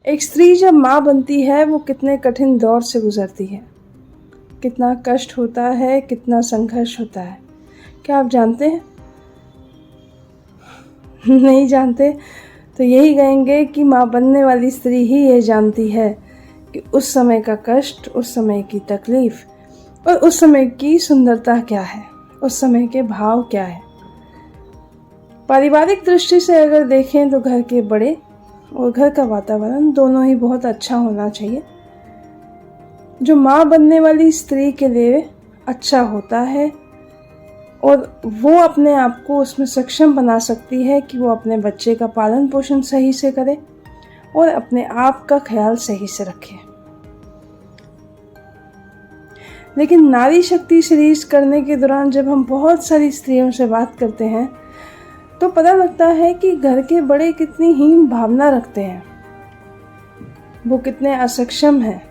एक स्त्री जब माँ बनती है वो कितने कठिन दौर से गुजरती है, कितना कष्ट होता है, कितना संघर्ष होता है। क्या आप जानते हैं? नहीं जानते तो यही कहेंगे कि माँ बनने वाली स्त्री ही ये जानती है कि उस समय का कष्ट, उस समय की तकलीफ और उस समय की सुंदरता क्या है, उस समय के भाव क्या है। पारिवारिक दृष्टि से अगर देखें तो घर के बड़े और घर का वातावरण दोनों ही बहुत अच्छा होना चाहिए, जो माँ बनने वाली स्त्री के लिए अच्छा होता है और वो अपने आप को उसमें सक्षम बना सकती है कि वो अपने बच्चे का पालन पोषण सही से करे और अपने आप का ख्याल सही से रखे। लेकिन नारी शक्ति सीरीज करने के दौरान जब हम बहुत सारी स्त्रियों से बात करते हैं तो पता लगता है कि घर के बड़े कितनी हीन भावना रखते हैं, वो कितने असक्षम हैं।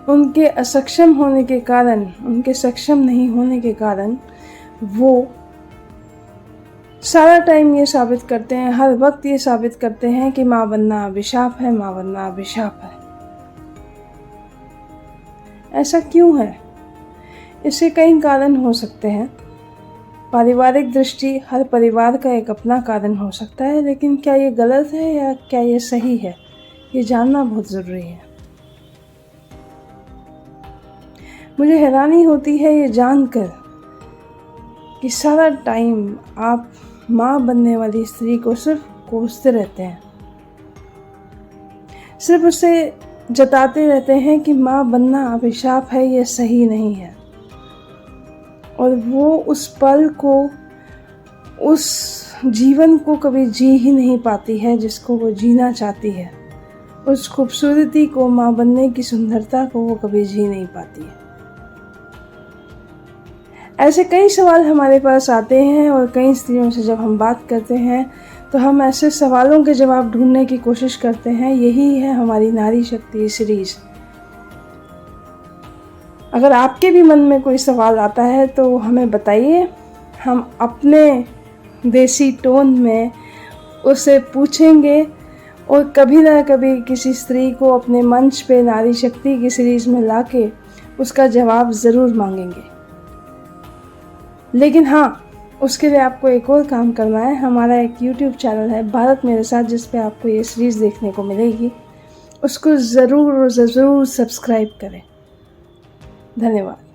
उनके असक्षम होने के कारण, उनके सक्षम नहीं होने के कारण वो सारा टाइम ये साबित करते हैं, हर वक्त ये साबित करते हैं कि माँ बनना अभिशाप है, माँ बनना अभिशाप है। ऐसा क्यों है? इसके कई कारण हो सकते हैं। पारिवारिक दृष्टि, हर परिवार का एक अपना कारण हो सकता है, लेकिन क्या ये गलत है या क्या ये सही है, ये जानना बहुत ज़रूरी है। मुझे हैरानी होती है ये जानकर कि सारा टाइम आप माँ बनने वाली स्त्री को सिर्फ कोसते रहते हैं, सिर्फ उसे जताते रहते हैं कि माँ बनना अभिशाप है, ये सही नहीं है। और वो उस पल को, उस जीवन को कभी जी ही नहीं पाती है जिसको वो जीना चाहती है। उस खूबसूरती को, माँ बनने की सुंदरता को वो कभी जी नहीं पाती है। ऐसे कई सवाल हमारे पास आते हैं और कई स्त्रियों से जब हम बात करते हैं तो हम ऐसे सवालों के जवाब ढूंढने की कोशिश करते हैं। यही है हमारी नारी शक्ति सीरीज। अगर आपके भी मन में कोई सवाल आता है तो हमें बताइए, हम अपने देसी टोन में उसे पूछेंगे और कभी ना कभी किसी स्त्री को अपने मंच पे नारी शक्ति की सीरीज में लाके उसका जवाब ज़रूर मांगेंगे। लेकिन हाँ, उसके लिए आपको एक और काम करना है। हमारा एक YouTube चैनल है भारत मेरे साथ, जिस पे आपको ये सीरीज़ देखने को मिलेगी। उसको ज़रूर सब्सक्राइब करें। धन्यवाद।